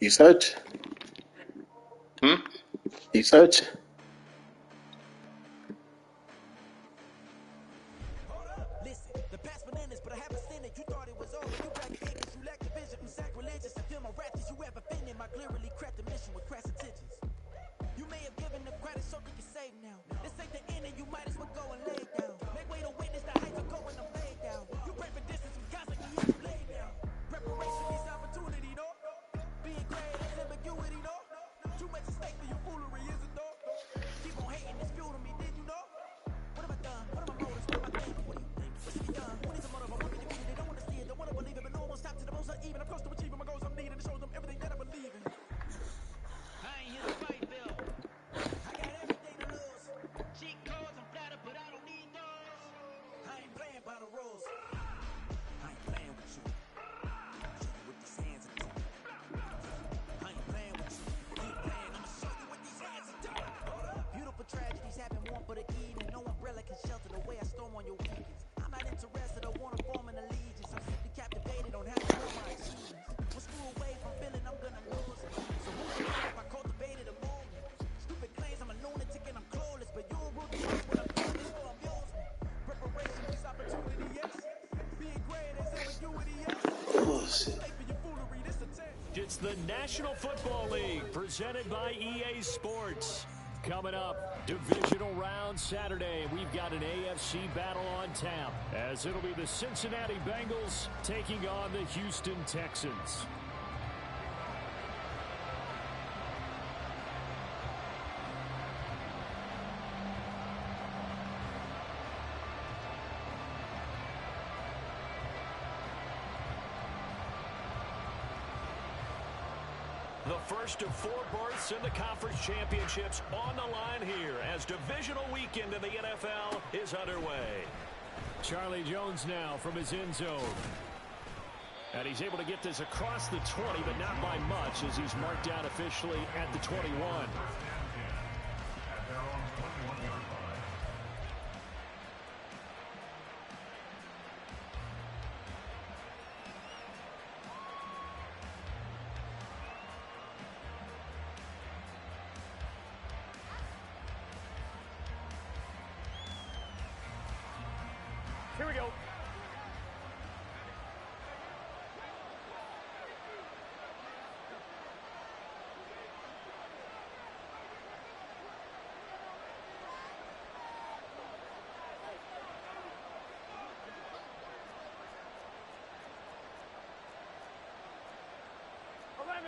You search? You search? Listen, the past bananas, but I haven't seen it. You thought it was over. You black ignorance, you lack the vision. I'm sacrilegious. I feel my wrath as you ever offended. My clearly crafted mission with crass intentions. You may have given them credit so they can save now. This ain't the end and you might as well go and lay down. Make way to witness the heights of going to lay down. You pray for distance from constantly if you lay down. Preparation means opportunity, no? Being great is ambiguity, no? Too much at stake for your foolery, is it though? Keep on hating, it's fuel to me, did you know? What have I done? What are my motives? What am I thinking? What do you think? What should be done? What is a motive? I want to be defeated. They don't want to see it, don't want to believe it, but no one stops to the most uneven. I'm close to achieving my goals. I'm needing to show them everything that I believe in. I ain't here to fight, Bill. I got everything to lose. Cheat codes, I'm flattered, but I don't need those. I ain't playing by the rules. I ain't playing with you. Show you with these hands are doing. I ain't playing with you. Keep playing, I'ma show you what these hands are doing. Hold up. Beautiful tragedies happen one for the evening. No umbrella can shelter the way I storm on your weekends. I'm not interested, I wanna form an allegiance. I'm simply captivated on how to grow my achievements. One screw away from feeling I'm gonna lose it. So who would care if I cultivated a movement? Stupid claims I'm a lunatic and I'm clueless, but you'll rule the day when I'm doing this for amusement. Preparation means opportunity, yes. Being great is ambiguity, yes. Oh, shit. Stay for your foolery, this a test. It's the National Football League presented by EA Sports. Coming up, divisional round Saturday. We've got an AFC battle on tap as it'll be the Cincinnati Bengals taking on the Houston Texans. The first of 4 berths in the conference championships on the line here as divisional weekend in the NFL is underway. Charlie Jones now from his end zone. And he's able to get this across the 20, but not by much as he's marked down officially at the 21. Here we go.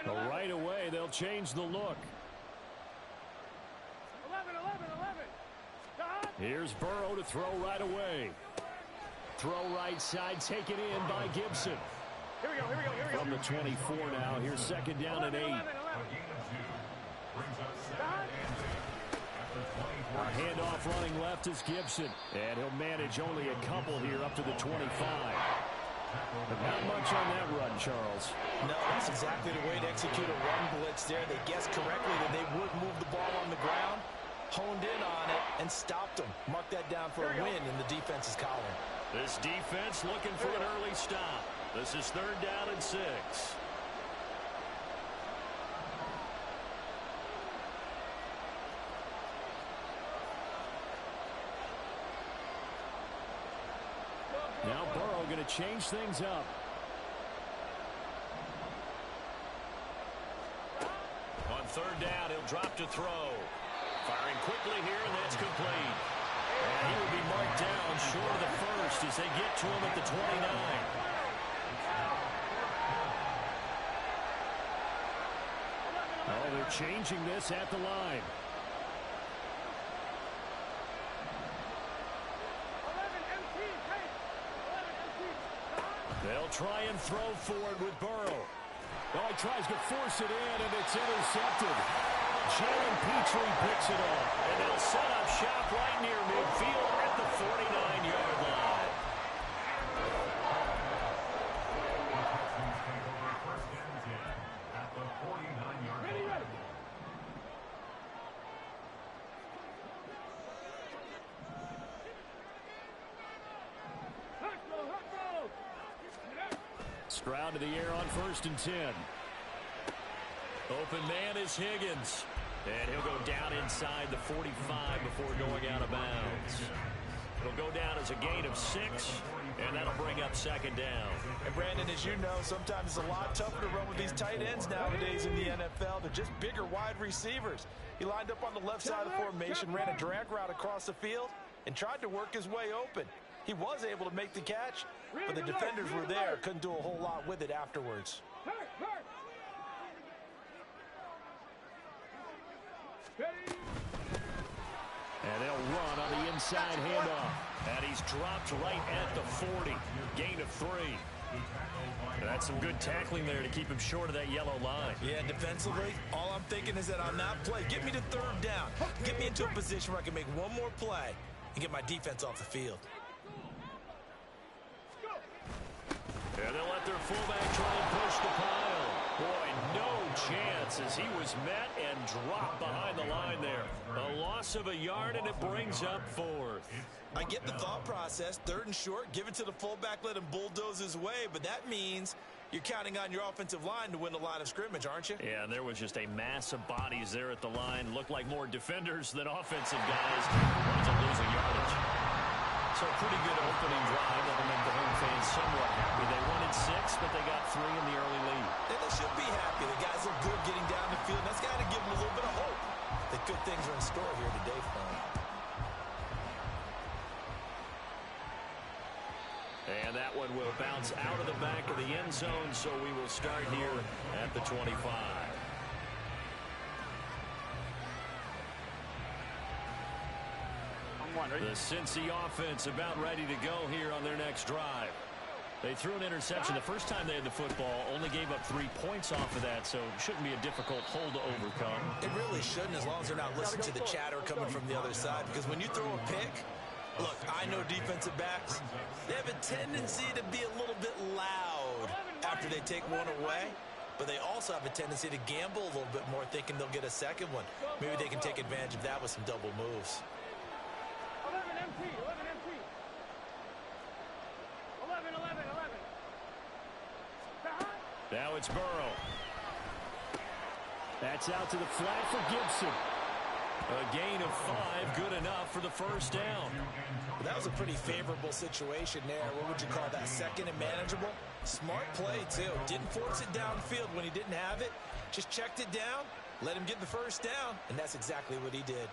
Well, right away, they'll change the look. 11. Here's Burrow to throw right away. Throw right side, taken in by Gibson. Here we go. From the 24 now, here's second down and 8. A handoff running left is Gibson. And he'll manage only a couple here up to the 25. But not much on that run, Charles. No, that's exactly the way to execute a run blitz there. They guessed correctly that they would move the ball on the ground, honed in on it, and stopped them. Mark that down for a win in the defense's column. This defense looking for an early stop. This is third down and 6. Now Burrow going to change things up. On third down, he'll drop to throw. Firing quickly here, and that's complete. And he will be marked down short of the first as they get to him at the 29. Oh, they're changing this at the line. They'll try and throw forward with Burrow. Oh, he tries to force it in, and it's intercepted. Jalen Petrie picks it off, and they'll set up shop right near midfield at the 49-yard line. Stroud to the air on 1st and 10. Open man is Higgins. And he'll go down inside the 45 before going out of bounds. It'll go down as a gain of 6, and that'll bring up second down. And Brandon, as you know, sometimes it's a lot tougher to run with these tight ends nowadays in the NFL. They're just bigger wide receivers. He lined up on the left side of the formation, ran a drag route across the field, and tried to work his way open. He was able to make the catch, but the defenders were there. Couldn't do a whole lot with it afterwards. And they'll run on the inside handoff. And he's dropped right at the 40. Gain of 3. That's some good tackling there to keep him short of that yellow line. Yeah, defensively, all I'm thinking is that on that play, get me to third down. Get me into a position where I can make one more play and get my defense off the field. And they'll let their fullback try and push the pile. Boy, no chance as he was met and dropped behind the line there. A loss of a yard, and it brings up 4th. I get the thought process. 3rd and short, give it to the fullback, let him bulldoze his way, but that means you're counting on your offensive line to win the line of scrimmage, aren't you? Yeah, and there was just a mass of bodies there at the line. Looked like more defenders than offensive guys. Winds up losing yardage. So a pretty good opening drive that'll make the home fans somewhat happy. They wanted 6, but they got 3 in the early lead. And they should be happy. The guys look good getting down the field. That's got to give them a little bit of hope that good things are in store here today for them. And that one will bounce out of the back of the end zone, so we will start here at the 25. The Cincy offense about ready to go here on their next drive. They threw an interception the first time they had the football, only gave up 3 points off of that, so it shouldn't be a difficult hole to overcome. It really shouldn't, as long as they're not listening to the chatter coming from the other side, because when you throw a pick, look, I know defensive backs, they have a tendency to be a little bit loud after they take one away, but they also have a tendency to gamble a little bit more, thinking they'll get a second one. Maybe they can take advantage of that with some double moves. 11 MT, 11 MT. 11, 11, 11. Now it's Burrow. That's out to the flat for Gibson. A gain of 5, good enough for the first down. That was a pretty favorable situation there. What would you call that? Second and manageable? Smart play, too. Didn't force it downfield when he didn't have it. Just checked it down, let him get the first down, and that's exactly what he did.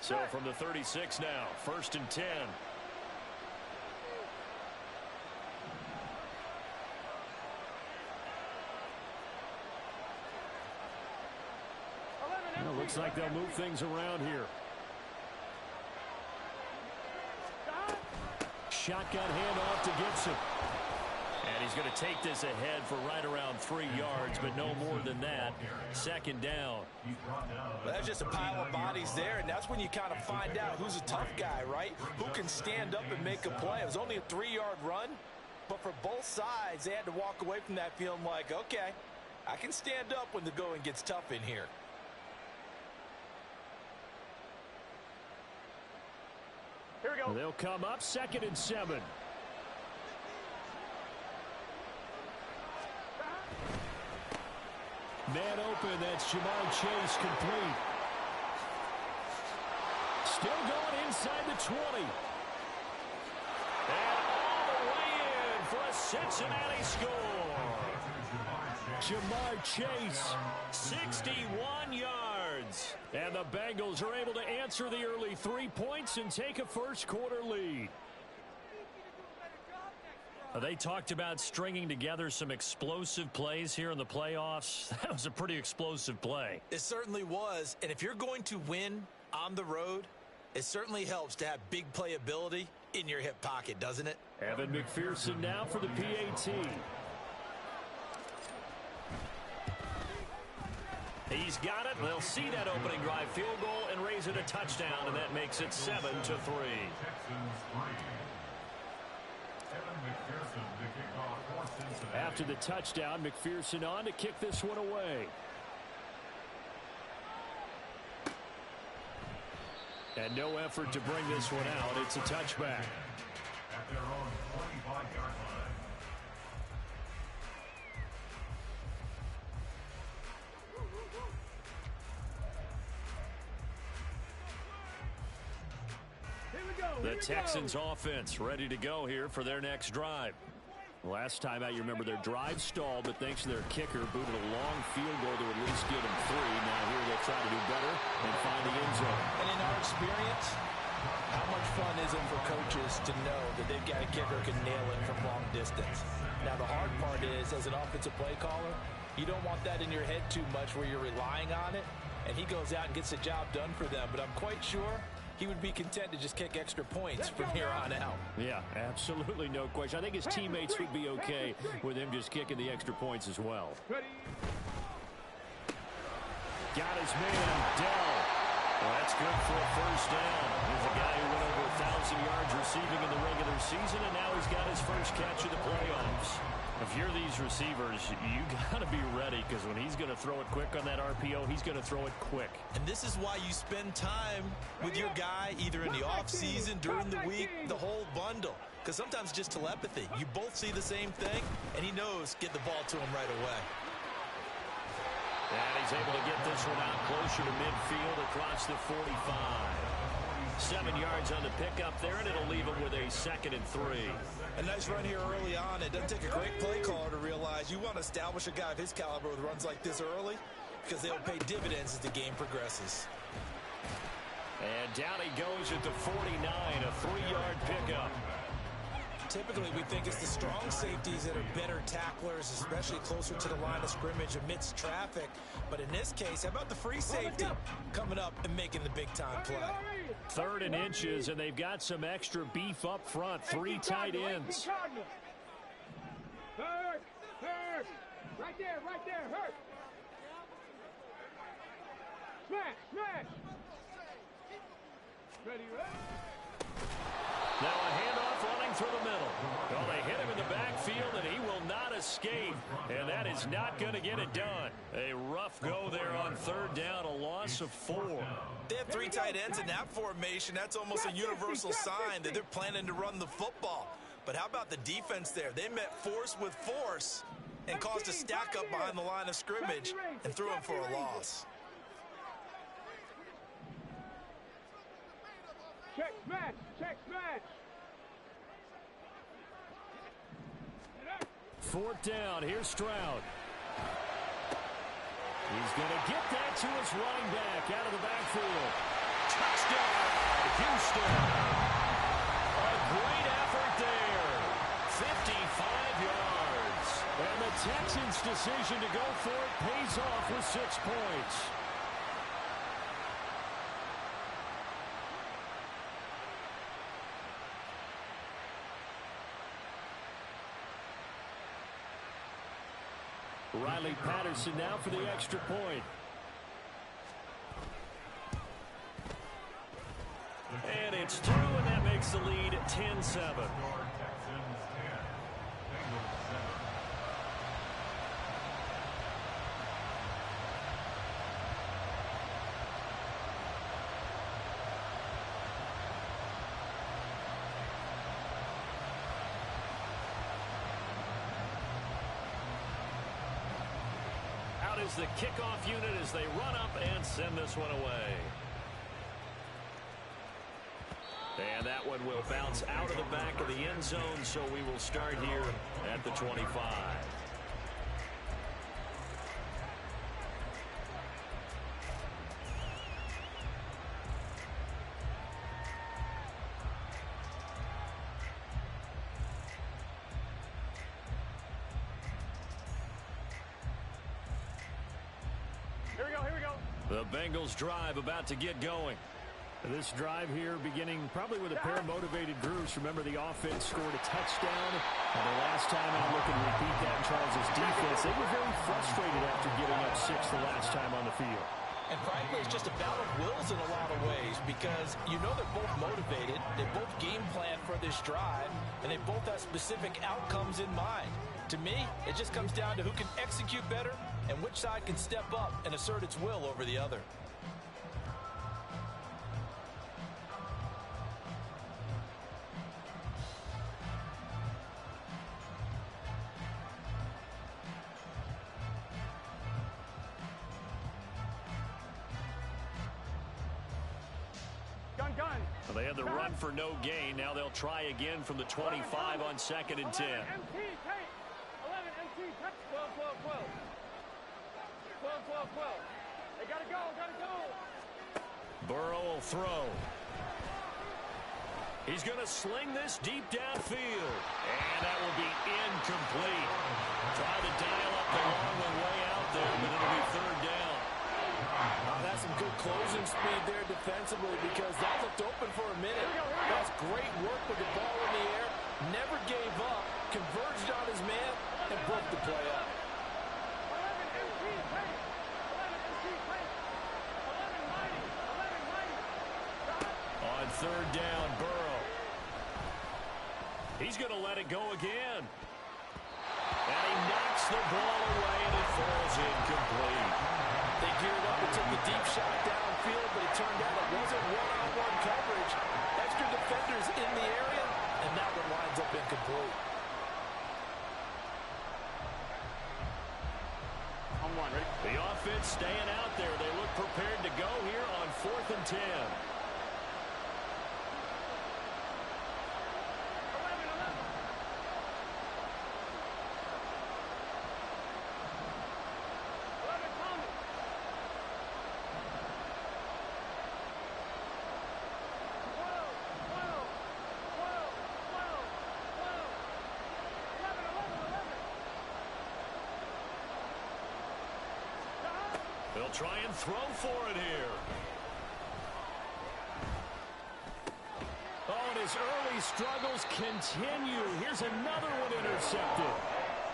So from the 36 now, 1st and 10. Well, looks like they'll move things around here. Shotgun handoff to Gibson. And he's going to take this ahead for right around 3 yards, but no more than that. 2nd down. Well, that's just a pile of bodies there, and that's when you kind of find out who's a tough guy, right? Who can stand up and make a play. It was only a 3-yard run, but for both sides, they had to walk away from that feeling like, okay, I can stand up when the going gets tough in here. Here we go. They'll come up 2nd and 7. Man open, that's Jamar Chase complete. Still going inside the 20. And all the way in for a Cincinnati score. Jamar Chase, 61 yards. And the Bengals are able to answer the early 3 points and take a first-quarter lead. They talked about stringing together some explosive plays here in the playoffs. That was a pretty explosive play. It certainly was, and if you're going to win on the road, it certainly helps to have big playability in your hip pocket, doesn't it? Evan McPherson now for the PAT. He's got it. They'll see that opening drive field goal and raise it a touchdown, and that makes it 7-3. After the touchdown, McPherson on to kick this one away. And no effort to bring this one out. It's a touchback. At their own 25-yard line. The Texans offense ready to go here for their next drive. Last time out, you remember their drive stalled, but thanks to their kicker, booted a long field goal to at least get them 3. Now here they'll try to do better and find the end zone. And in our experience, how much fun is it for coaches to know that they've got a kicker who can nail it from long distance? Now the hard part is, as an offensive play caller, you don't want that in your head too much where you're relying on it, and he goes out and gets the job done for them. But I'm quite sure he would be content to just kick extra points from here on out. Yeah, absolutely no question. I think his teammates would be okay with him just kicking the extra points as well. Got his man, Dell. Well, that's good for a first down. He's a guy who went over 1,000 yards receiving in the regular season, and now he's got his first catch of the playoffs. If you're these receivers, you got to be ready, because when he's going to throw it quick on that RPO, he's going to throw it quick. And this is why you spend time with your guy either in the offseason, during the week, the whole bundle. Because sometimes just telepathy. You both see the same thing, and he knows get the ball to him right away. And he's able to get this one out closer to midfield across the 45. 7 yards on the pickup there, and it'll leave him with a 2nd and 3. A nice run here early on. It doesn't take a great play caller to realize you want to establish a guy of his caliber with runs like this early, because they'll pay dividends as the game progresses. And down he goes at the 49, a 3-yard pickup. Typically, we think it's the strong safeties that are better tacklers, especially closer to the line of scrimmage amidst traffic. But in this case, how about the free safety coming up and making the big-time play? 3rd and inches, and they've got some extra beef up front. 3 tight ends. Hurt! Hurt! Right there, hurt! Smash! Smash! Ready, Now a handoff running through the middle. Well, they hit him in the backfield, and he will not escape. And that is not going to get it done. A rough go there on 3rd down, a loss of 4. They have 3 tight ends in that formation. That's almost a universal sign that they're planning to run the football. But how about the defense there? They met force with force and caused a stack up behind the line of scrimmage and threw him for a loss. Check smash! Check smash! 4th down, here's Stroud. He's going to get that to his running back out of the backfield. Touchdown, Houston. A great effort there. 55 yards. And the Texans' decision to go for it pays off with 6 points. Riley Patterson now for the extra point. And it's through, and that makes the lead 10-7. Is the kickoff unit as they run up and send this one away. And that one will bounce out of the back of the end zone, so we will start here at the 25. Here we go. The Bengals drive about to get going. This drive here beginning probably with a pair of motivated groups. Remember, the offense scored a touchdown. And the last time out, looking to repeat that in Charles' defense, they were very frustrated after giving up 6 the last time on the field. And frankly, it's just a battle of wills in a lot of ways, because you know they're both motivated, they both game plan for this drive, and they both have specific outcomes in mind. To me, it just comes down to who can execute better and which side can step up and assert its will over the other. Well, they had the run for no gain. Now they'll try again from the 25 on 2nd and 10. 11, MT, 12, 12, 12. 12, 12, 12. They gotta go, gotta go. Burrow will throw. He's going to sling this deep downfield. And that will be incomplete. Try to dial up the long one way out there, but it'll be 3rd down. That's some good closing speed there defensively because that looked open for a minute. That's great work with the ball in the air. Never gave up, converged on his man, and broke the play up. 11, MT, 11, MT, 11, mighty, 11, mighty. On 3rd down, Burrow. He's going to let it go again. And he knocks the ball away, and it falls incomplete. They geared up and took the deep shot downfield, but it turned out it wasn't one-on-one coverage. Extra defenders in the area, and that one winds up incomplete. On one, ready? The offense staying out there. They look prepared to go here on 4th and 10. 11. They'll try and throw for it here. Oh, and his early struggles continue. Here's another one intercepted.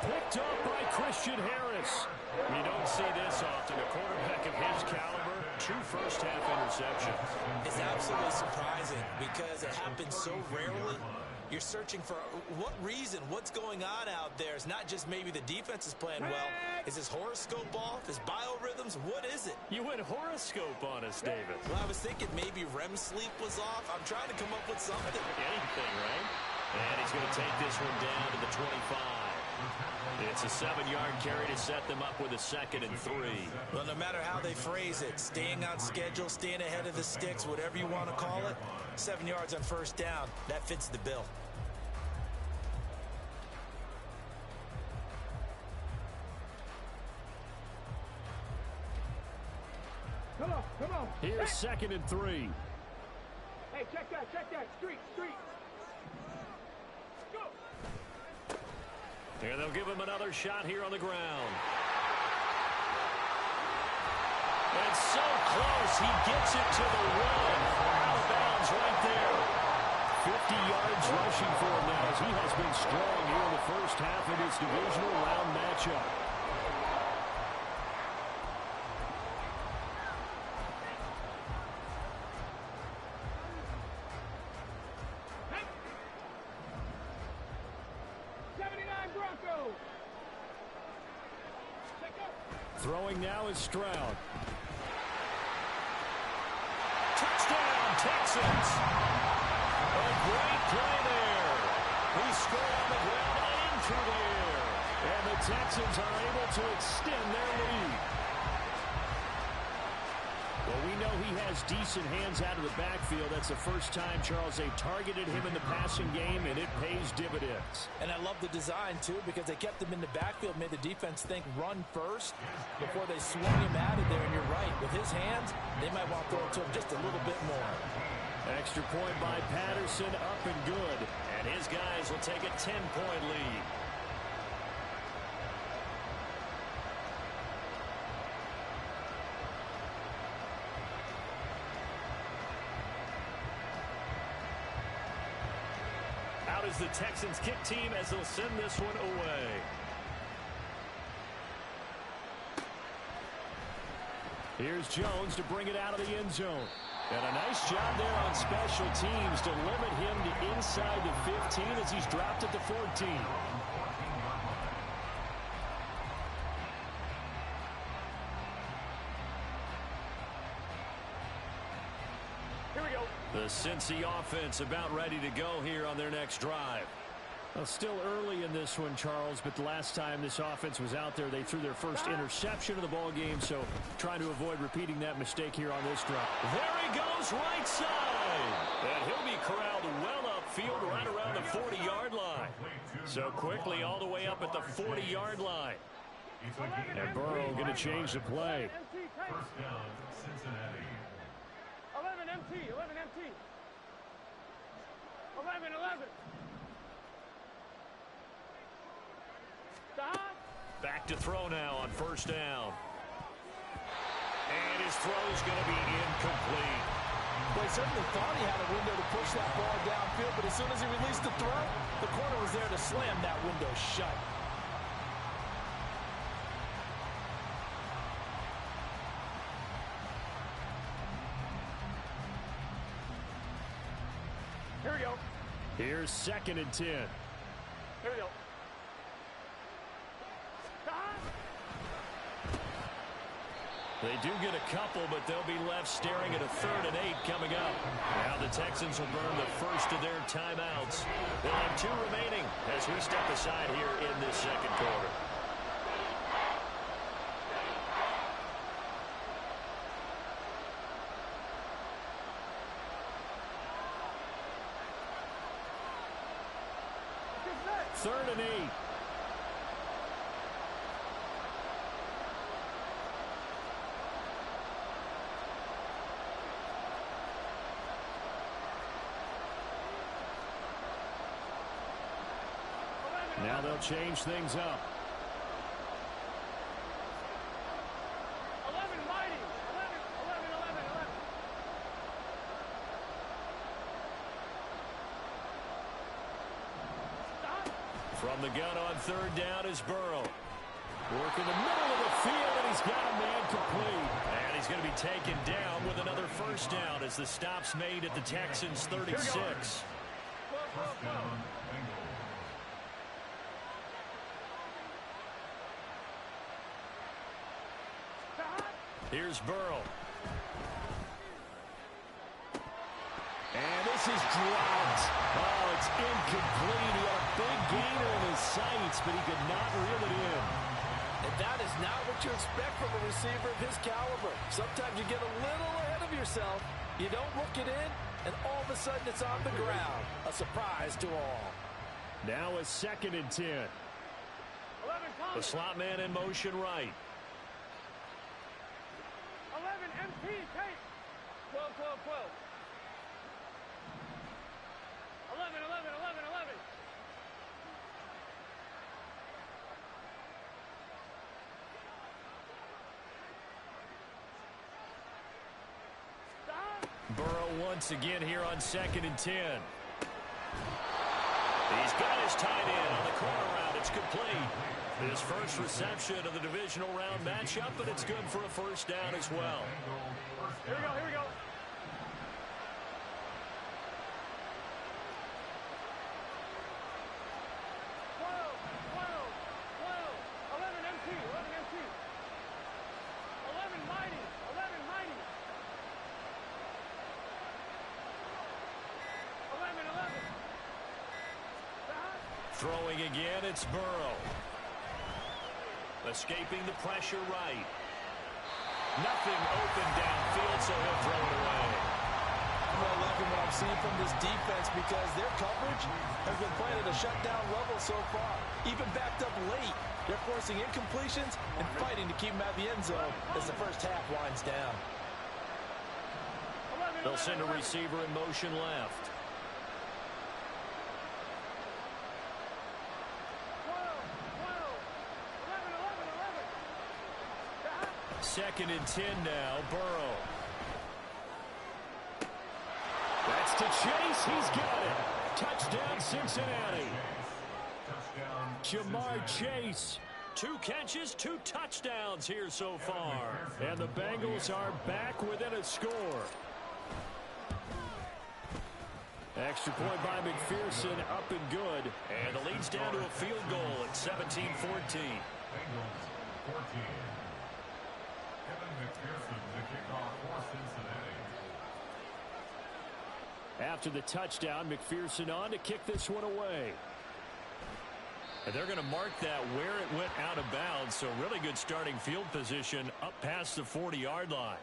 Picked up by Christian Harris. You don't see this often. A quarterback of his caliber, 2 first-half interceptions. It's absolutely surprising because it happens so rarely. You're searching for what reason, what's going on out there. It's not just maybe the defense is playing well. Is his horoscope off? His biorhythms? What is it? You went horoscope on us, David. Well, I was thinking maybe REM sleep was off. I'm trying to come up with something. Anything, right? And he's going to take this one down to the 25. It's a 7-yard carry to set them up with a 2nd and 3. Well, no matter how they phrase it, staying on schedule, staying ahead of the sticks, whatever you want to call it, 7 yards on 1st down, that fits the bill. Come on, come on. Here's 2nd and 3. Hey, check that, street. Go. And they'll give him another shot here on the ground. And so close, he gets it to the 1. Out of bounds right there. 50 yards rushing for him now as he has been strong here in the first half of this divisional round matchup. Throwing now is Stroud. Touchdown, Texans. A great play there. He scored on the ground and through the air. And the Texans are able to extend their lead. Well, we know he has decent hands out of the backfield. That's the first time, Charles, they've targeted him in the passing game, and it pays dividends. And I love the design, too, because they kept him in the backfield, made the defense think run first before they swung him out of there. And you're right, with his hands, they might want to throw it to him just a little bit more. Extra point by Patterson, up and good. And his guys will take a 10-point lead. Out is the Texans kick team as they'll send this one away. Here's Jones to bring it out of the end zone. And a nice job there on special teams to limit him to inside the 15 as he's dropped it to 14. Here we go. The Cincy offense about ready to go here on their next drive. Well, still early in this one, Charles, but the last time this offense was out there, they threw their first interception of the ball game, so trying to avoid repeating that mistake here on this drive. There he goes, right side. So quickly all the way up at the 40-yard line. And Burrow going to change the play. First down, Cincinnati. 11 MT, 11 MT. 11, 11. Stop. Back to throw now on first down. And his throw's going to be incomplete. Well, he certainly thought he had a window to push that ball downfield, but as soon as he released the throw, the corner was there to slam that window shut. Here we go. Here's 2nd and 10. Here we go. Stop. They do get a couple, but they'll be left staring at a 3rd and 8 coming up. Now the Texans will burn the first of their timeouts. They'll have 2 remaining as we step aside here in this second quarter. Third and 8. Now they'll change things up. 11 mighty. 11, 11, 11, 11. Stop. From the gun on 3rd down is Burrow. Work in the middle of the field, and he's got a man complete. And he's going to be taken down with another first down as the stop's made at the Texans' 36. First down, Bengals. Here's Burrow. And this is dropped. Oh, it's incomplete. He had a big gainer in his sights, but he could not reel it in. And that is not what you expect from a receiver of his caliber. Sometimes you get a little ahead of yourself. You don't look it in, and all of a sudden it's on the ground. A surprise to all. Now a 2nd and 10. 11 The slot man in motion right. 11 MT, take. 12, 12, 12. 11, 11, 11, 11. Stop. Burrow once again here on 2nd and 10. He's got his tight end on the corner route. It's complete. His first reception of the divisional round matchup, but it's good for a first down as well. Here we go, here we go. 12, 12, 12. 11 MT, 11 MT. 11 mighty, 11 mighty. 11, 11. Stop. Throwing again, it's Burrow. Escaping the pressure right. Nothing open downfield, so he'll throw it away. I'm really liking what I'm seeing from this defense because their coverage has been playing at a shutdown level so far. Even backed up late, they're forcing incompletions and fighting to keep them out of the end zone as the first half winds down. They'll send a receiver in motion left. 2nd and 10 now, Burrow. That's to Chase. He's got it. Touchdown, Cincinnati. Jamar Chase. 2 catches, 2 touchdowns here so far. And the Bengals are back within a score. Extra point by McPherson, up and good. And the lead's down to a field goal at 17-14. Bengals 14. Kevin McPherson, the kickoff for Cincinnati. After the touchdown, McPherson on to kick this one away. And they're going to mark that where it went out of bounds, so really good starting field position up past the 40-yard line.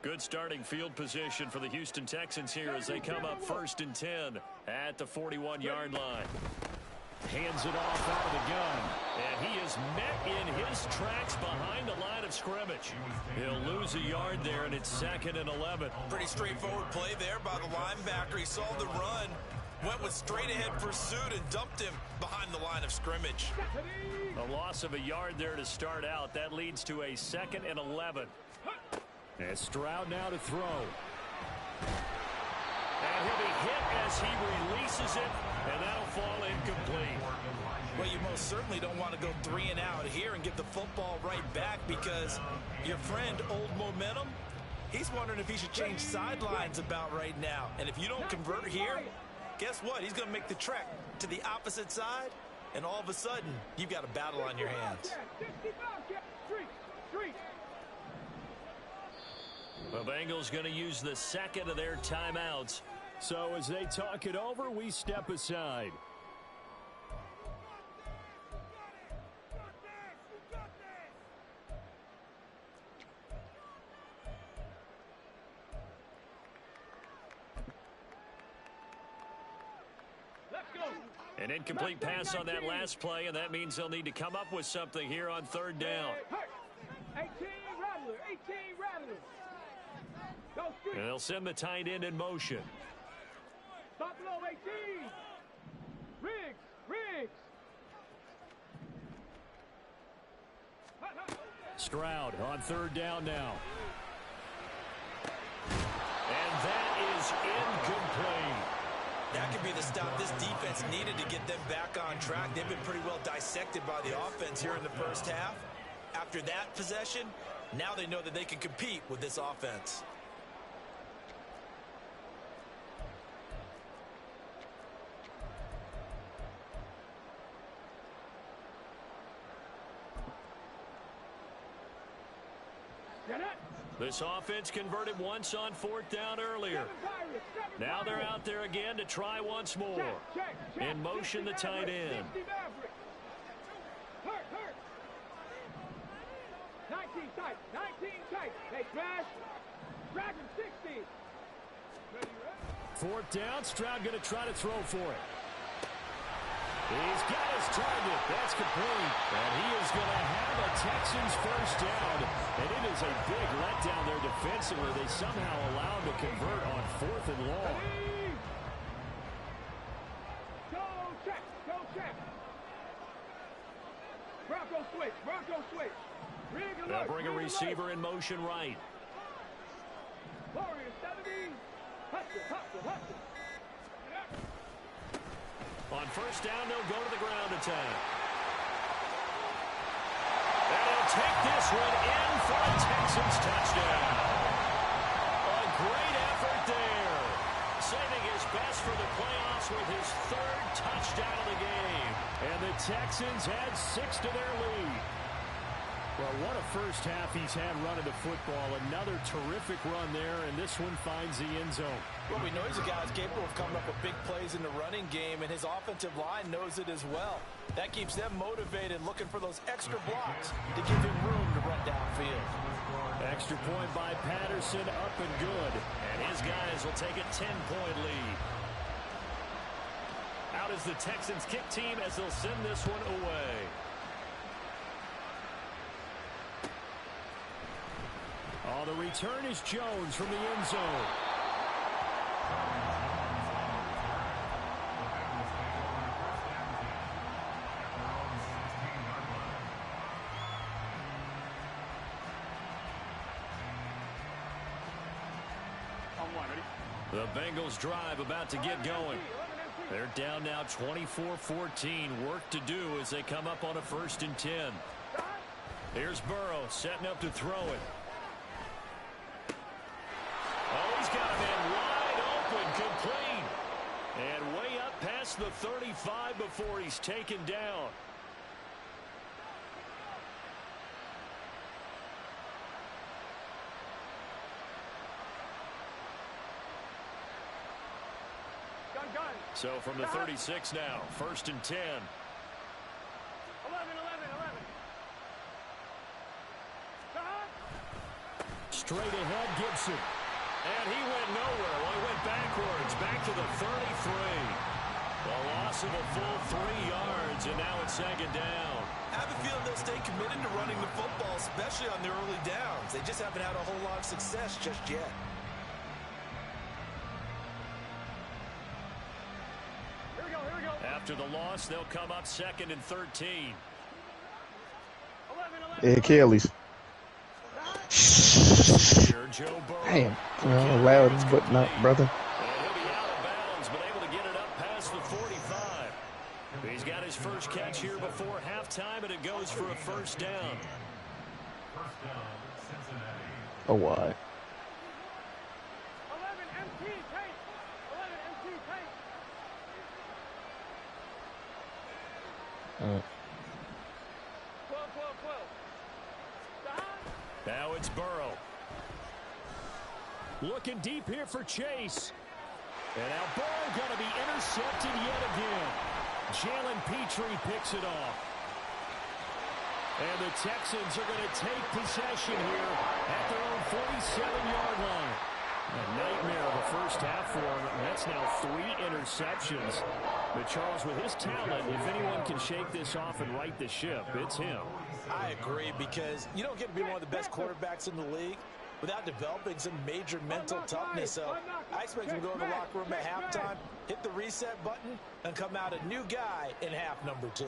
Good starting field position for the Houston Texans here as they come up 1st and 10 at the 41-yard line. Hands it off out of the gun. And he is met in his tracks behind the line of scrimmage. He'll lose a yard there, and it's 2nd and 11. Pretty straightforward play there by the linebacker. He saw the run, went with straight-ahead pursuit, and dumped him behind the line of scrimmage. A loss of a yard there to start out. That leads to a 2nd and 11. And Stroud now to throw. And he'll be hit as he releases it, and that'll fall incomplete. Well, you most certainly don't want to go 3 and out here and get the football right back because your friend, Old Momentum, he's wondering if he should change sidelines about right now. And if you don't convert here, guess what? He's going to make the trek to the opposite side, and all of a sudden, you've got a battle on your hands. The Bengals going to use the 2nd of their timeouts. So as they talk it over, we step aside. An incomplete pass on that last play, and that means they'll need to come up with something here on 3rd down. 18 Rattler, 18 Rattler. And they'll send the tight end in motion. Stop below 18. Riggs. Stroud on 3rd down now. And that is incomplete. That could be the stop this defense needed to get them back on track. They've been pretty well dissected by the offense here in the first half. After that possession, now they know that they can compete with this offense. This offense converted once on 4th down earlier. Now they're out there again to try once more. In motion, the tight end. 19 tight. Hey, Crash. Dragon 60. 4th down. Stroud going to try to throw for it. He's got his target. That's complete. And he is going to have a Texans first down. And it is a big letdown there defensively. They somehow allowed to convert on 4th and long. Go check. Bronco switch. They'll bring a receiver in motion right. Warrior 70. Hustle. On 1st down, they'll go to the ground attack. And he'll take this one in for a Texans touchdown. A great effort there. Saving his best for the playoffs with his 3rd touchdown of the game. And the Texans add 6 to their lead. Well, what a first half he's had running the football. Another terrific run there, and this one finds the end zone. Well, we know he's a guy who's capable of coming up with big plays in the running game, and his offensive line knows it as well. That keeps them motivated, looking for those extra blocks to give him room to run downfield. Extra point by Patterson, up and good. And his guys will take a 10-point lead. Out is the Texans kick team as they'll send this one away. Oh, the return is Jones from the end zone. The Bengals drive about to get going. They're down now 24-14. Work to do as they come up on a 1st and 10. Here's Burrow setting up to throw it. Oh, he's got a man wide open, complete. And way up past the 35 before he's taken down. So from the 36 now, 1st and 10. 11. Straight ahead, Gibson. And he went nowhere. Well, he went backwards, back to the 33. A loss of a full 3 yards, and now it's second down. I have a feeling they'll stay committed to running the football, especially on their early downs. They just haven't had a whole lot of success just yet. Here we go, here we go. After the loss, they'll come up second and 13. 11. Yeah, Kelly's. Here, Joe Burrow. Damn. Well, loud but not, brother. And he'll be out of bounds, but able to get it up past the 45. He's got his first catch here before halftime, and it goes for a first down. First down, Cincinnati. Oh, why? 11 MT tape. 11 MT tape. 12. Now it's Burrow. Looking deep here for Chase. And now Burrow going to be intercepted yet again. Jalen Petrie picks it off. And the Texans are going to take possession here at their own 47-yard line. A nightmare of a first half for him. That's now 3 interceptions. But Charles, with his talent, if anyone can shake this off and right the ship, it's him. I agree, because you don't get to be one of the best quarterbacks in the league without developing some major mental toughness. So I expect him to go in the locker room at halftime, hit the reset button, and come out a new guy in half number 2.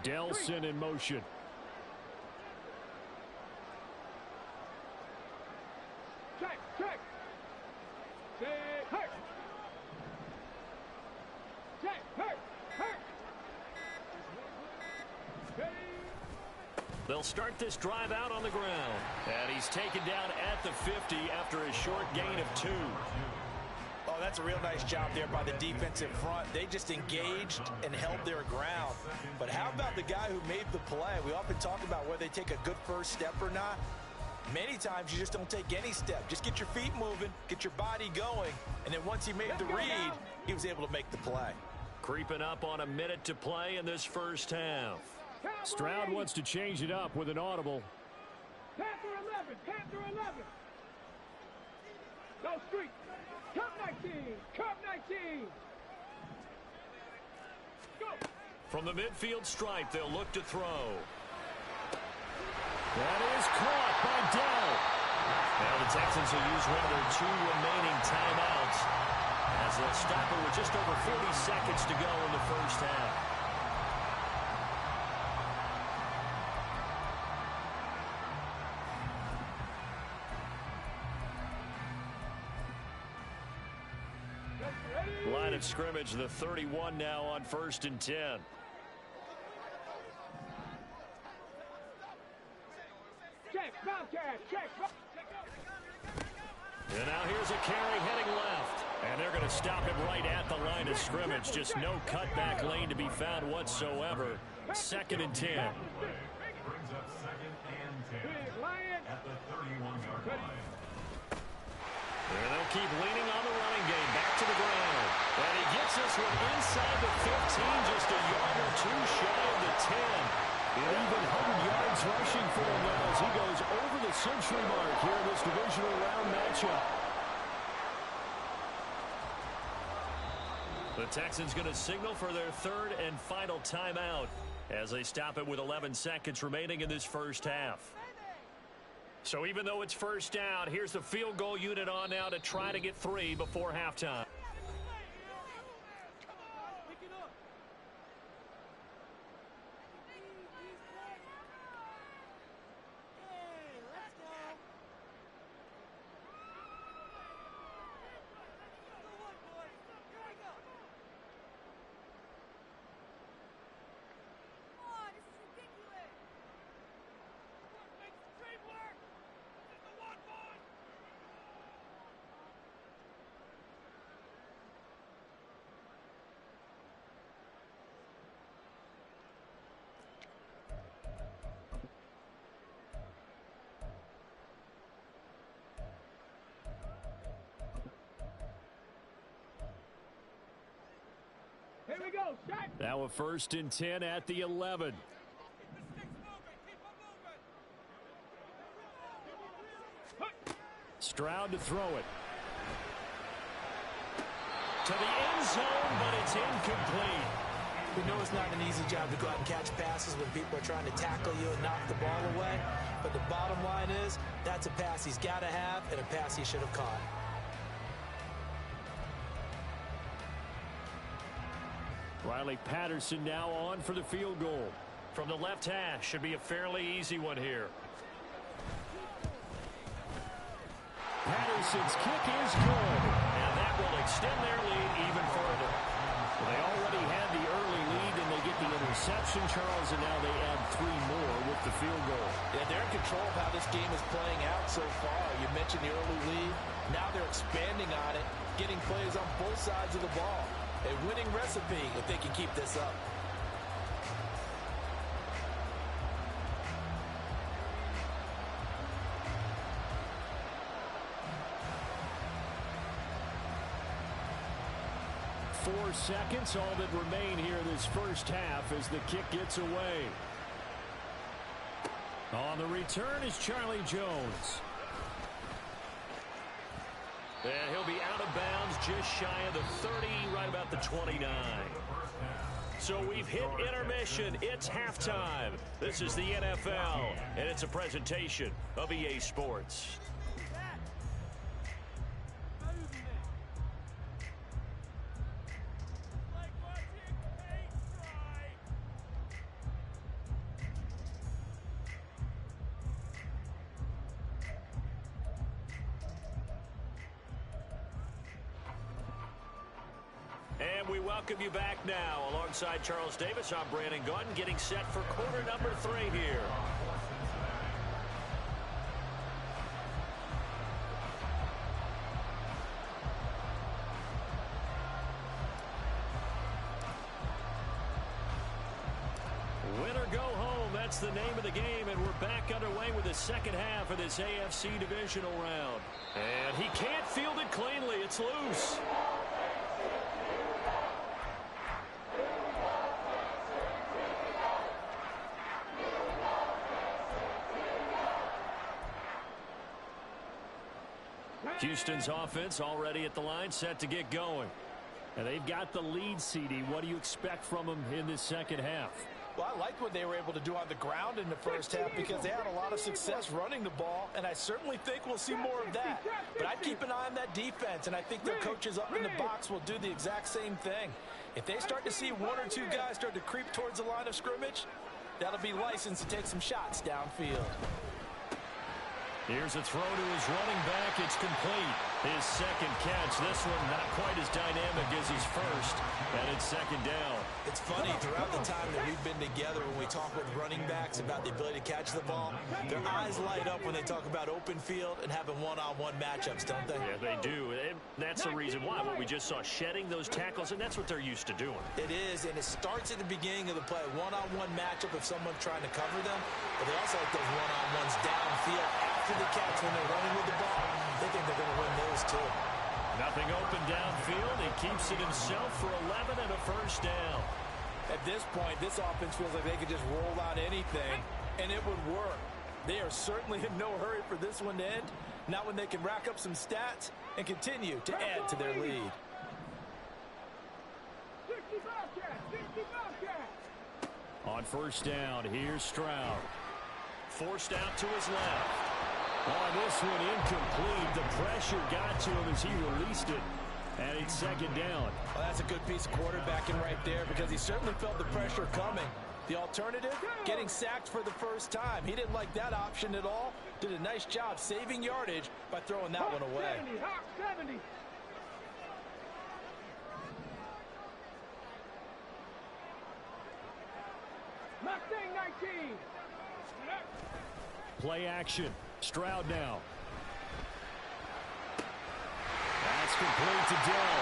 Delson in motion. Check. Hurt. They'll start this drive out on the ground. And he's taken down at the 50 after a short gain of 2. Oh, that's a real nice job there by the defensive front. They just engaged and held their ground. But how about the guy who made the play? We often talk about whether they take a good first step or not. Many times you just don't take any step. Just get your feet moving, get your body going, and then once he made the read, he was able to make the play. Creeping up on a minute to play in this first half. Stroud wants to change it up with an audible. Panther 11. Go street. Cup 19. Go. From the midfield stripe, they'll look to throw. That is caught by Dell. Now the Texans will use one of their 2 remaining timeouts as they'll stop it with just over 40 seconds to go in the first half. Line of scrimmage, the 31 now on 1st and 10. Check. And now here's a carry heading left. And they're going to stop him right at the line of scrimmage. Just no cutback lane to be found whatsoever. 2nd and 10. Brings up 2nd and 10 at the 31-yard line. And they'll keep leaning on the running game. Back to the ground. And he gets this one inside the 15, just a yard or 2 shy of the 10. And even 100 yards rushing for him now as he goes over the century mark here in this divisional round matchup. The Texans going to signal for their 3rd and final timeout as they stop it with 11 seconds remaining in this first half. So even though it's first down, here's the field goal unit on now to try to get 3 before halftime. Here we go. Shot. Now a 1st and 10 at the 11. Stroud to throw it. To the end zone, but it's incomplete. We know it's not an easy job to go out and catch passes when people are trying to tackle you and knock the ball away. But the bottom line is, that's a pass he's got to have and a pass he should have caught. Riley Patterson now on for the field goal. From the left hash, should be a fairly easy one here. Patterson's kick is good, and that will extend their lead even further. Well, they already had the early lead, and they get the interception, Charles, and now they add 3 more with the field goal. Yeah, they're in control of how this game is playing out so far. You mentioned the early lead. Now they're expanding on it, getting plays on both sides of the ball. A winning recipe if they can keep this up. Four seconds, all that remain here this first half as the kick gets away. On the return is Charlie Jones. And he'll be out of bounds just shy of the 30, right about the 29. So we've hit intermission. It's halftime. This is the NFL, and it's a presentation of EA Sports. And we welcome you back now. Alongside Charles Davis, I'm Brandon Gunn, getting set for quarter number 3 here. Win or go home, that's the name of the game, and we're back underway with the second half of this AFC divisional round. And he can't field it cleanly. It's loose. Houston's offense already at the line, set to get going. And they've got the lead, CD. What do you expect from them in this second half? Well, I like what they were able to do on the ground in the first half because they had a lot of success running the ball, and I certainly think we'll see more of that. But I'd keep an eye on that defense, and I think their coaches up in the box will do the exact same thing. If they start to see 1 or 2 guys start to creep towards the line of scrimmage, that'll be license to take some shots downfield. Here's a throw to his running back. It's complete. His second catch. This one not quite as dynamic as his first. And it's second down. It's funny, throughout the time that we've been together, when we talk with running backs about the ability to catch the ball, their eyes light up when they talk about open field and having one-on-one matchups, don't they? Yeah, they do. And that's the reason why. What we just saw, shedding those tackles, and that's what they're used to doing. It is, and it starts at the beginning of the play. One-on-one matchup if someone's trying to cover them, but they also like those one-on-ones downfield after the catch when they're running with the ball. They think they're going to win those too. Nothing open downfield. He keeps it himself for 11 and a first down. At this point, this offense feels like they could just roll out anything, and it would work. They are certainly in no hurry for this one to end, not when they can rack up some stats and continue to add to their lead. On first down, here's Stroud. Forced out to his left. On this one, incomplete. The pressure got to him as he released it. And it's second down. Well, that's a good piece of quarterbacking right there because he certainly felt the pressure coming. The alternative, getting sacked for the first time. He didn't like that option at all. Did a nice job saving yardage by throwing that one away. 70. Mustang 19. Play action. Stroud now. That's complete to Dell.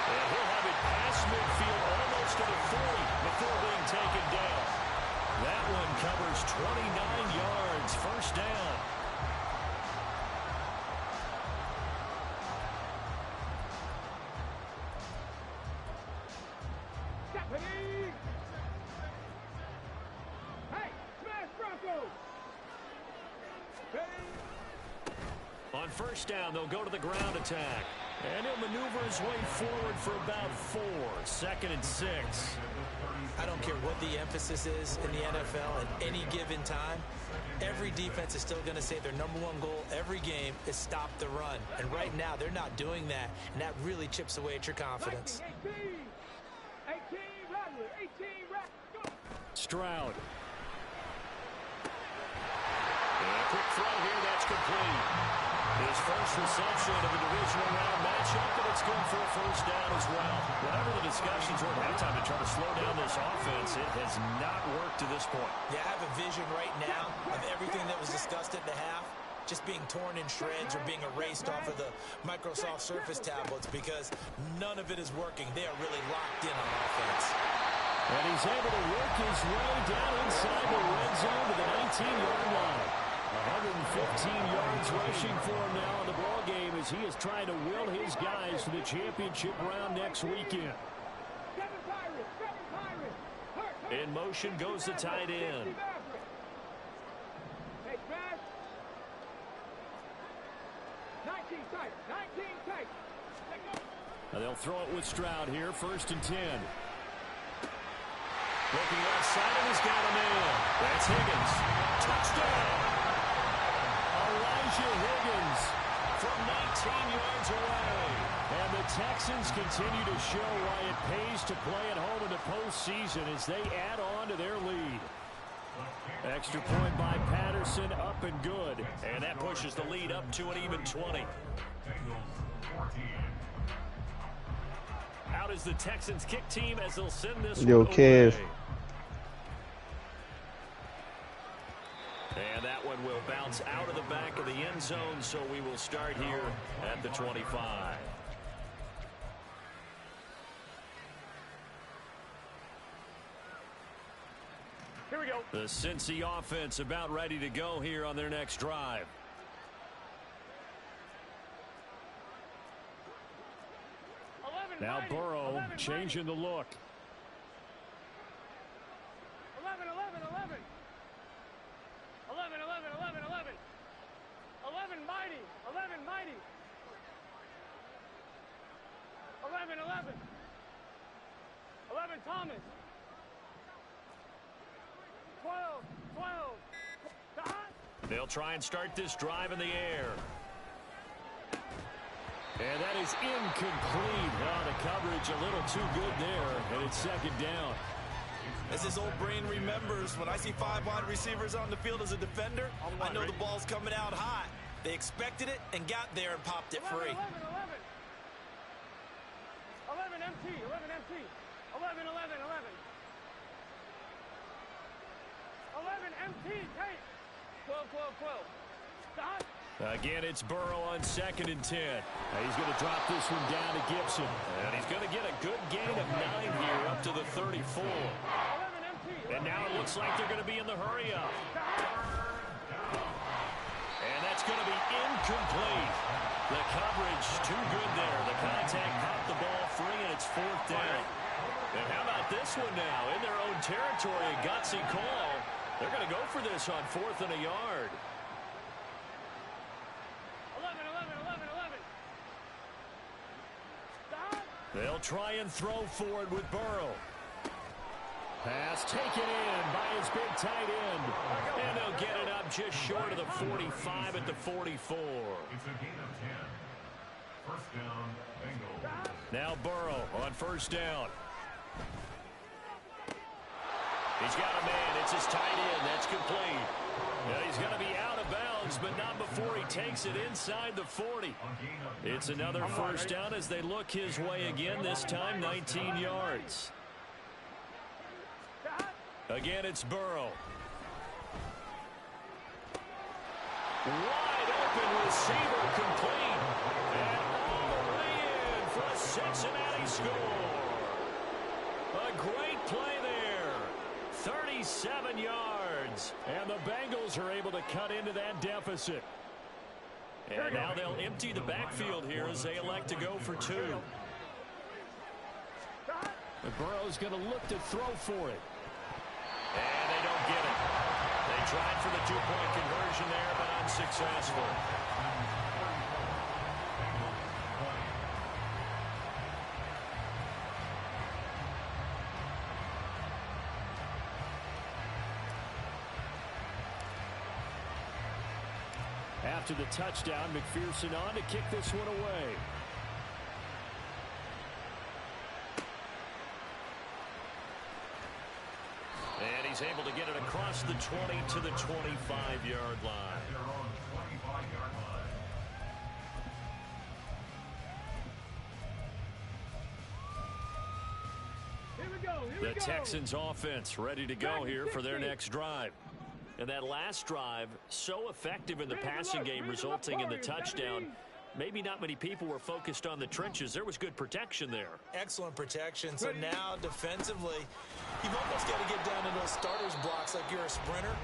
And he'll have it past midfield almost to the 40 before being taken down. That one covers 29 yards. First down. Stephanie. Hey, smash Broncos. On On first down, they'll go to the ground attack. And he'll maneuver his way forward for about 4. 2nd and 6. I don't care what the emphasis is in the NFL at any given time. Every defense is still going to say their number 1 goal every game is stop the run. And right now, they're not doing that, and that really chips away at your confidence. 18, Rattler, 18, Rattler. Stroud. And a quick throw here, that's complete. His first reception of the divisional round matchup, and it's good for a first down as well. Whatever the discussions were at halftime to try to slow down this offense, it has not worked to this point. Yeah, I have a vision right now of everything that was discussed at the half just being torn in shreds or being erased off of the Microsoft Surface tablets because none of it is working. They are really locked in on offense. And he's able to work his way down inside the red zone to the 19-yard line. 115 yards rushing for him now in the ball game as he is trying to will his guys to the championship round next weekend. In motion goes the tight end. Now they'll throw it with Stroud here, 1st and 10. Looking outside, and he's got a man. That's Higgins. Touchdown! Higgins from 19 yards away. And the Texans continue to show why it pays to play at home in the postseason as they add on to their lead. Extra point by Patterson, up and good. And that pushes the lead up to an even 20. Out is the Texans kick team as they'll send this one away. And that one will bounce out of the back of the end zone, so we will start here at the 25. Here we go. The Cincy offense about ready to go here on their next drive. Now Burrow changing the look. 11, 11, 11. 11, 11, 11, 11. 11 mighty. 11 mighty. 11, 11. 11 Thomas. 12, 12. They'll try and start this drive in the air. And that is incomplete. Oh, the coverage a little too good there, and it's 2nd down. As his old brain remembers, when I see 5 wide receivers on the field as a defender, I know the ball's coming out hot. They expected it and got there and popped it free. 11, 11, 11. 11 MT, 11 MT. 11, 11, 11. 11 MT, tape. 12, 12, 12. Stop. Again, it's Burrow on 2nd and 10. He's going to drop this one down to Gibson. And he's going to get a good gain of 9 here up to the 34. And now it looks like they're going to be in the hurry up. And that's going to be incomplete. The coverage too good there. The contact popped the ball free, and it's 4th down. And how about this one now? In their own territory, a gutsy call. They're going to go for this on 4th and a yard. 11, 11, 11, 11. Stop. They'll try and throw forward with Burrow. Pass taken in by his big tight end. And they'll get it up just short of the 45 at the 44. It's a gain of 10. First down, Bengals. Now Burrow on first down. He's got a man. It's his tight end. That's complete. Now he's going to be out of bounds, but not before he takes it inside the 40. It's another first down as they look his way again, this time 19 yards. Again, it's Burrow. Wide open receiver complete. And all the way in for a Cincinnati score. A great play there. 37 yards. And the Bengals are able to cut into that deficit. And now they'll empty the backfield here as they elect to go for 2. And Burrow's going to look to throw for it. And they don't get it. They tried for the 2-point conversion there, but unsuccessful. after the touchdown. McPherson on to kick this one away. And he's able to get it across the 20 to the 25-yard line. They're on the 25-yard line. The Texans offense ready to go here for their next drive. And that last drive, so effective in the passing game, resulting in the touchdown. Maybe not many people were focused on the trenches. There was good protection there. Excellent protection. So now defensively, you've almost got to get down to those starters blocks like you're a sprinter.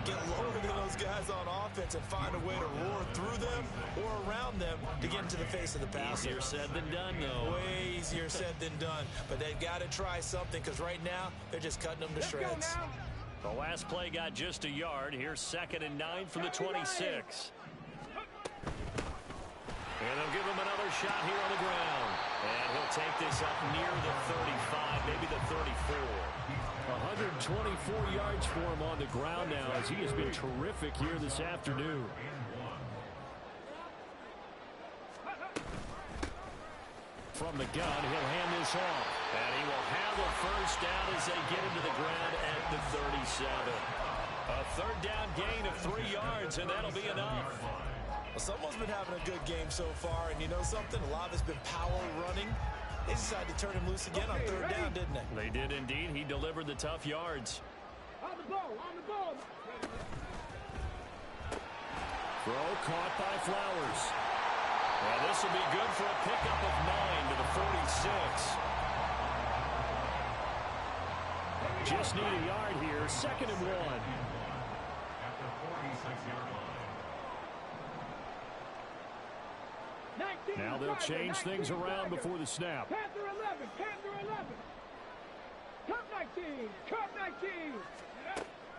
Get lower than those guys on offense and find a way to roar through them or around them to get into the face of the passer. Easier said than done, though. Way easier said than done. But they've got to try something because right now they're just cutting them to shreds. The last play got just a yard. Here's 2nd and 9 from the 26. And they'll give him another shot here on the ground. And he'll take this up near the 35, maybe the 34. 124 yards for him on the ground now as he has been terrific here this afternoon. From the gun, he'll hand this off. And he will have a first down as they get into the ground at the 37. A 3rd down gain of 3 yards, and that'll be enough. Well, someone's been having a good game so far, and you know something? A lot of it's been power running. They decided to turn him loose again on 3rd down, didn't they? They did indeed. He delivered the tough yards. On the ball, on the ball. Throw caught by Flowers. Well, this will be good for a pickup of 9 to the 46. Just need a yard here. 2nd and 1. At the 46-yard line. Now they'll change things around before the snap. Panther 11, Panther 11. Cup 19, Cup 19.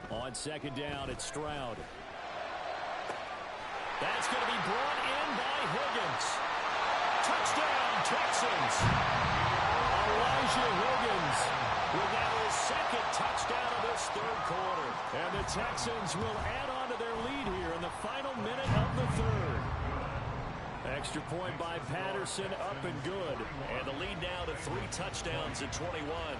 On 2nd down, it's Stroud. That's going to be brought in by Higgins. Touchdown, Texans. Elijah Higgins with now his 2nd touchdown of this 3rd quarter. And the Texans will add on to their lead here in the final minute of the 3rd. Extra point by Patterson, up and good. And the lead now to 3 touchdowns at 21.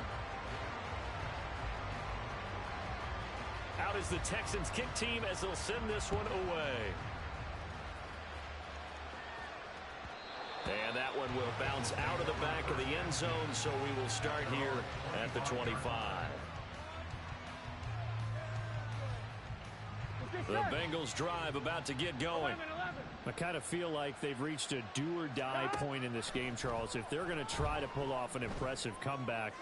Out is the Texans kick team as they'll send this one away. And that one will bounce out of the back of the end zone, so we will start here at the 25. The Bengals drive about to get going. I kind of feel like they've reached a do-or-die point in this game, Charles. If they're going to try to pull off an impressive comeback,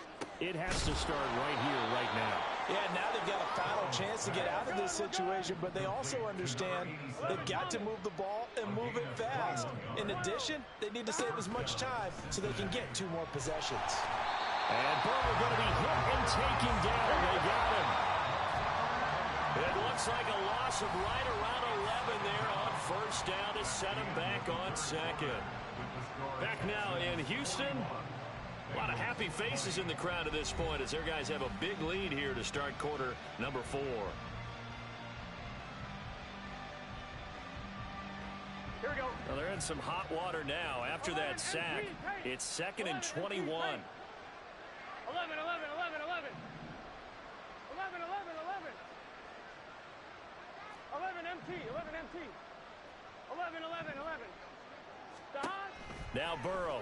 it has to start right here, right now. Yeah, now they've got a final chance to get out of this situation, but they also understand they've got to move the ball and move it fast. In addition, they need to save as much time so they can get 2 more possessions. And Burrow going to be hit and taken down. They got him. It looks like a loss of right around 11 there on 1st down to set him back on 2nd. Back now in Houston. A lot of happy faces in the crowd at this point as their guys have a big lead here to start quarter number 4. Here we go. Well, they're in some hot water now. After that sack, it's 2nd and 21. 11, 11, 11, 11. 11, 11, 11. 11 MT, 11 MT. 11, 11, 11. Stop. Now Burrow.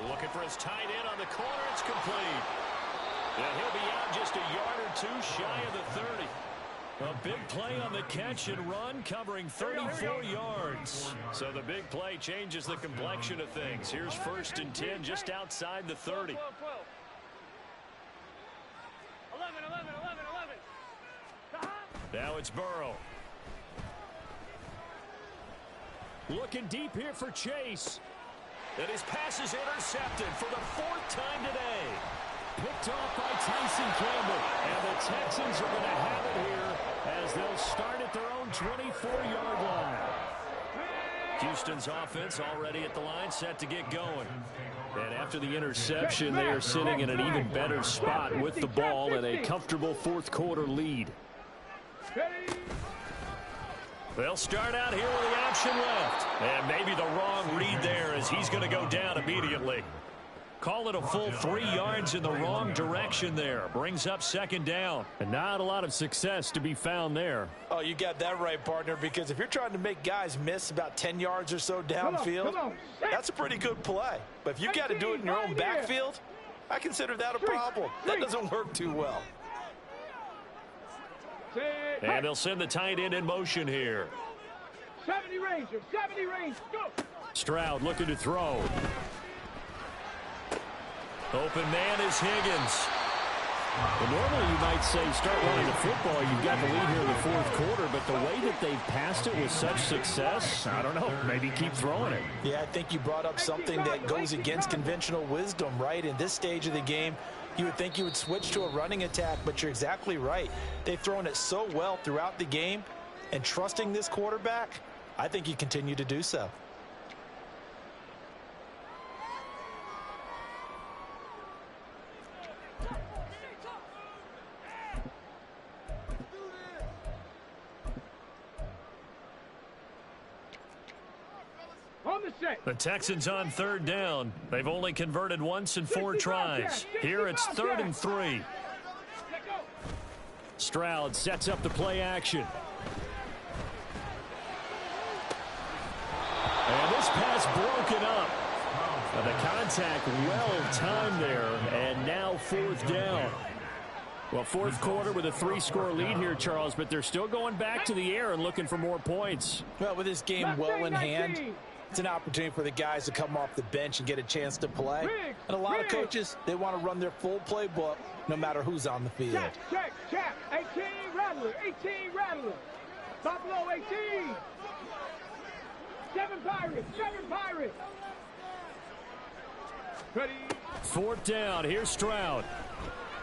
Looking for his tight end on the corner. It's complete. And he'll be out just a yard or 2 shy of the 30. A big play on the catch and run, covering 34 yards. So the big play changes the complexion of things. Here's 1st and 10 just outside the 30. 12, 12. 11, 11, 11, 11. Stop. Now it's Burrow. Looking deep here for Chase. And his pass is intercepted for the 4th time today. Picked off by Tyson Campbell. And the Texans are going to have it here as they'll start at their own 24-yard line. Houston's offense already at the line, set to get going. And after the interception, they are sitting in an even better spot with the ball and a comfortable 4th quarter lead. They'll start out here with the option left. And maybe the wrong read there as he's going to go down immediately. Call it a full 3 yards in the wrong direction there. Brings up second down. And not a lot of success to be found there. Oh, you got that right, partner, because if you're trying to make guys miss about 10 yards or so downfield, that's a pretty good play. But if you got to do it in your own backfield, I consider that a problem. That doesn't work too well. And they'll send the tight end in motion here. 70 range, 70 range, go! Stroud looking to throw. Open man is Higgins. Well, normally you might say start running the football. You've got the lead here in the fourth quarter, but the way that they've passed it with such success, I don't know, maybe keep throwing it. Yeah, I think you brought up something that goes against conventional wisdom, right? In this stage of the game, you would think you would switch to a running attack, but you're exactly right. They've thrown it so well throughout the game, and trusting this quarterback, I think you continue to do so. The Texans on third down. They've only converted once in 4 tries. Here it's 3rd and 3. Stroud sets up the play action. And this pass broken up. The contact well timed there, and now 4th down. Well, fourth quarter with a 3-score lead here, Charles, but they're still going back to the air and looking for more points. Well, with this game well in hand, it's an opportunity for the guys to come off the bench and get a chance to play. And a lot of coaches, they want to run their full playbook no matter who's on the field. Check. 18 Rattler. Buffalo 18. 7 Pirates. Ready. 4th down. Here's Stroud.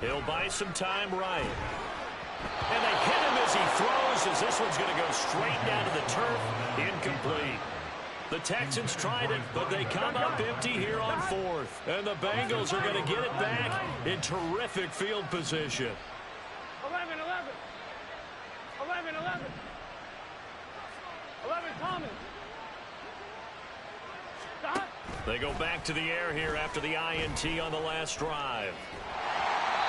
He'll buy some time right. And they hit him as he throws, as this one's going to go straight down to the turf. Incomplete. The Texans tried it, but they come up empty here on 4th. And the Bengals are going to get it back in terrific field position. 11 Thomas. They go back to the air here after the INT on the last drive.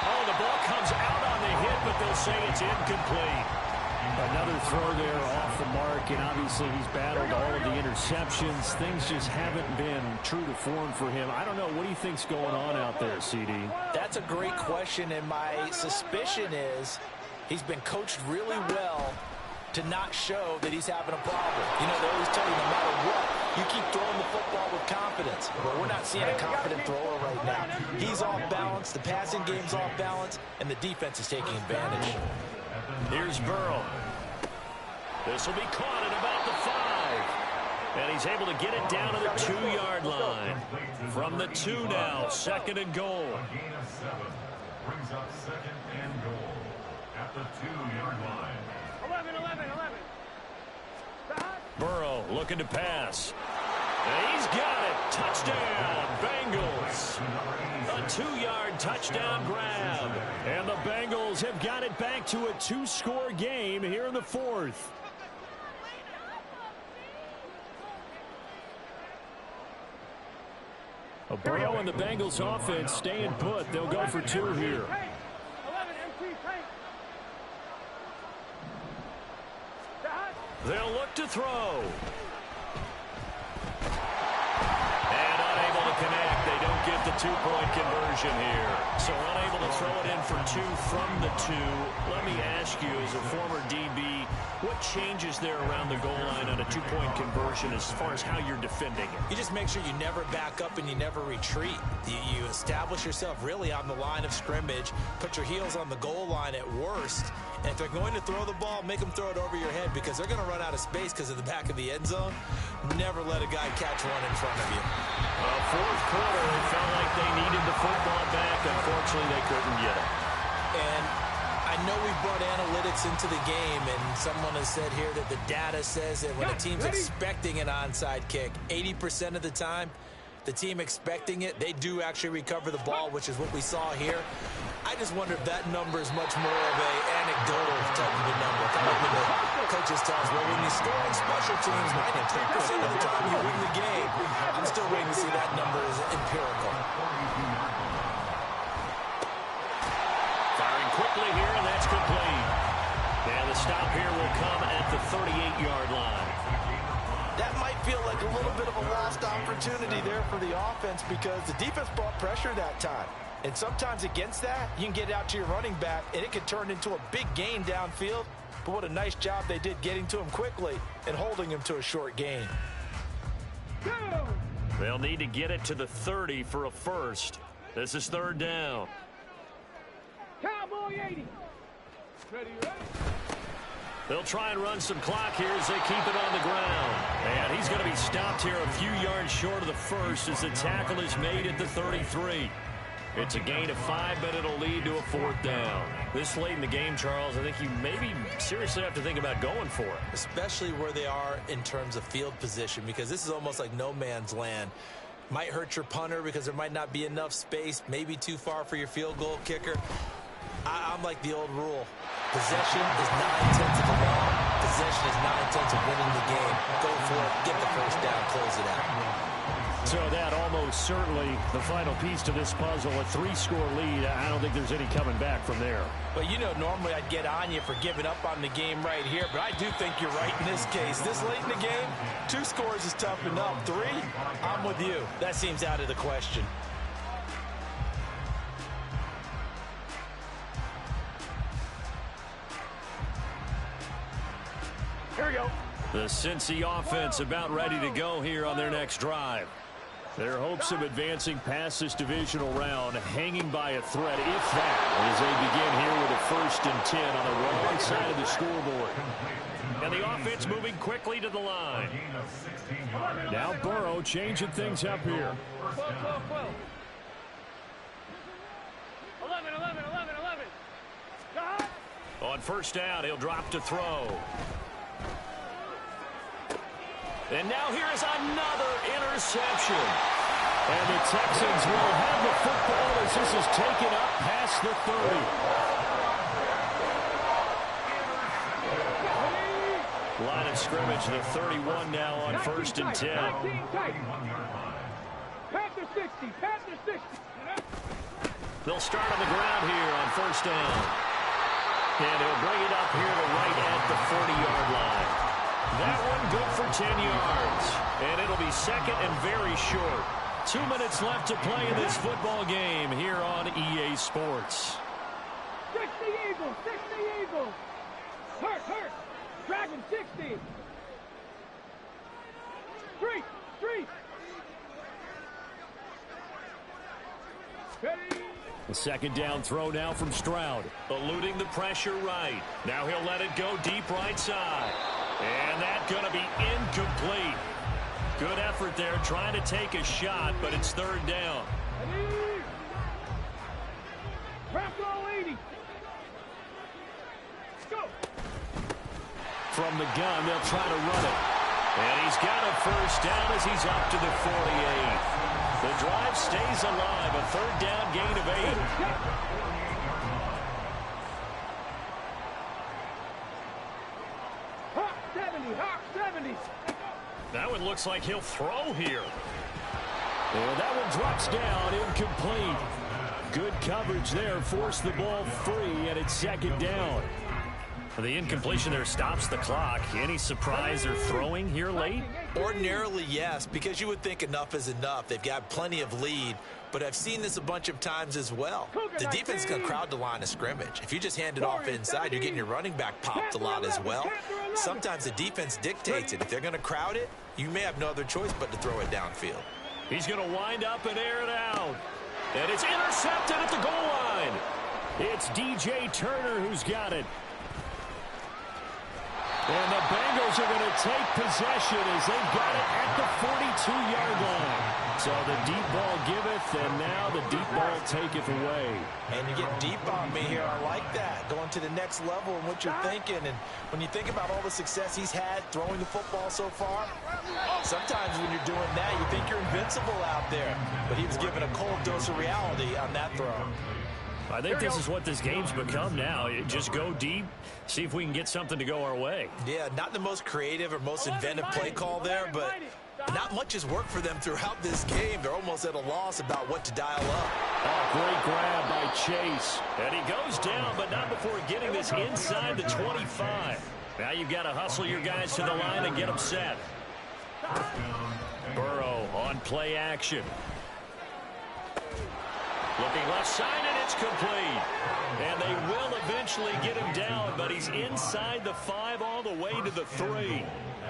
Oh, the ball comes out on the hit, but they'll say it's incomplete. Another throw there off the mark, and obviously he's battled all of the interceptions. Things just haven't been true to form for him. I don't know. What do you think's going on out there, CD? That's a great question, and my suspicion is he's been coached really well to not show that he's having a problem. You know, they always tell you no matter what, you keep throwing the football with confidence. But we're not seeing a confident thrower right now. He's off balance, the passing game's off balance, and the defense is taking advantage. Here's Burrow. This will be caught at about the 5. And he's able to get it down to the 2-yard line. From the 2 now, 2nd and goal. A gain of 7 brings up 2nd and goal at the 2-yard line. 11. Burrow looking to pass. And he's got it. Touchdown, Bengals. A 2-yard touchdown grab. And the Bengals have got it back to a 2-score game here in the 4th. Burrow and the Bengals offense staying put. They'll go for 2 here. 11 MT Tank. They'll look to throw. And unable to connect. They don't get the 2-point conversion here. So unable to throw it in for 2 from the 2. Let me ask you, as a former DB, what changes there around the goal line on a 2-point conversion as far as how you're defending it? You just make sure you never back up and you never retreat. You establish yourself really on the line of scrimmage, put your heels on the goal line at worst, and if they're going to throw the ball, make them throw it over your head because they're going to run out of space because of the back of the end zone. Never let a guy catch one in front of you. Fourth quarter, it felt like they needed the football back. Unfortunately, they couldn't get it. And I know we brought analytics into the game, and someone has said here that the data says that when a team's expecting an onside kick, 80% of the time, the team expecting it, they do actually recover the ball, which is what we saw here. I just wonder if that number is much more of a anecdotal type of a number, kind of in the coaches tell us, well, when you score on special teams, 93% of the time you win the game. I'm still waiting to see that number as empirical. Firing quickly here, and that's complete. And the stop here will come at the 38-yard line. That might feel like a little bit of a lost opportunity there for the offense because the defense brought pressure that time. And sometimes against that, you can get out to your running back, and it can turn into a big gain downfield. But what a nice job they did getting to him quickly and holding him to a short gain. They'll need to get it to the 30 for a first. This is third down. Cowboy 80. Ready, ready. They'll try and run some clock here as they keep it on the ground. And he's going to be stopped here a few yards short of the first as the tackle is made at the 33. It's a gain of 5, but it'll lead to a fourth down. This late in the game, Charles, I think you maybe seriously have to think about going for it. Especially where they are in terms of field position, because this is almost like no man's land. Might hurt your punter because there might not be enough space, maybe too far for your field goal kicker. I'm like the old rule. Possession is 9/10 of the law. Possession is 9/10 of winning the game. Go for it, get the first down, close it out. So that almost certainly the final piece to this puzzle, a 3-score lead. I don't think there's any coming back from there. But, you know, normally I'd get on you for giving up on the game right here, but I do think you're right in this case. This late in the game, 2 scores is tough enough. 3, I'm with you. That seems out of the question. Here we go. The Cincy offense about ready to go here on their next drive. Their hopes of advancing past this divisional round hanging by a thread, if that, as they begin here with a 1st and 10 on the wrong side of the scoreboard. And the offense moving quickly to the line. Now Burrow changing things up here. 12, 12, 12. 11, 11, 11, 11. Stop. On first down, he'll drop to throw. And now here is another interception. And the Texans will have the football as this is taken up past the 30. Line of scrimmage, the 31 now on 1st and 10. Panther 60, Panther 60. They'll start on the ground here on 1st down. And he'll bring it up here to right at the 40-yard line. That one good for 10 yards. And it'll be 2nd and very short. 2 minutes left to play in this football game here on EA Sports. 60 Eagles, 60 Eagles. Hurt, hurt. Dragon 60. Street, street. Ready. The 2nd down throw now from Stroud. Eluding the pressure right. Now he'll let it go deep right side. And that's going to be incomplete. Good effort there trying to take a shot, but it's 3rd down. Craft all 80. Go. From the gun, they'll try to run it. And he's got a 1st down as he's up to the 48. The drive stays alive. A 3rd down gain of 8. That one looks like he'll throw here. And that one drops down, incomplete. Good coverage there, forced the ball free, and it's 2nd down. The incompletion there stops the clock. Any surprise they're throwing here late? Ordinarily, yes, because you would think enough is enough. They've got plenty of lead, but I've seen this a bunch of times as well. The defense is going to crowd the line of scrimmage. If you just hand it off inside, you're getting your running back popped a lot as well. Sometimes the defense dictates it. If they're going to crowd it, you may have no other choice but to throw it downfield. He's going to wind up and air it out. And it's intercepted at the goal line. It's DJ Turner who's got it. And the Bengals are going to take possession as they've got it at the 42-yard line. So the deep ball giveth, and now the deep ball taketh away. And you get deep on me here. I like that. Going to the next level and what you're thinking. And when you think about all the success he's had throwing the football so far, sometimes when you're doing that, you think you're invincible out there. But he was given a cold dose of reality on that throw. I think this is what this game's become now. Just go deep, see if we can get something to go our way. Yeah, not the most creative or most inventive play call there, but not much has worked for them throughout this game. They're almost at a loss about what to dial up. Oh, great grab by Chase. And he goes down, but not before getting this inside the 25. Now you've got to hustle your guys to the line and get them set. Burrow on play action. Looking left side, and it's complete. And they will eventually get him down, but he's inside the 5 all the way to the 3.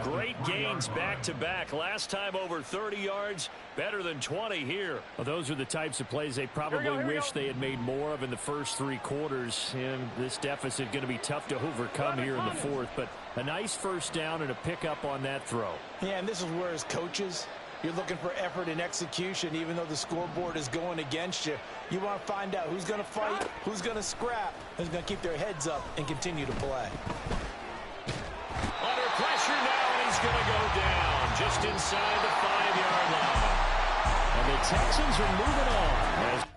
Great gains back-to-back. Last time over 30 yards, better than 20 here. Well, those are the types of plays they probably wish they had made more of in the first 3 quarters. And this deficit going to be tough to overcome here in the 4th. But a nice first down and a pickup on that throw. Yeah, and this is where as coaches, you're looking for effort and execution, even though the scoreboard is going against you. You want to find out who's going to fight, who's going to scrap, who's going to keep their heads up and continue to play. Under pressure now, and he's going to go down just inside the 5-yard line. And the Texans are moving on as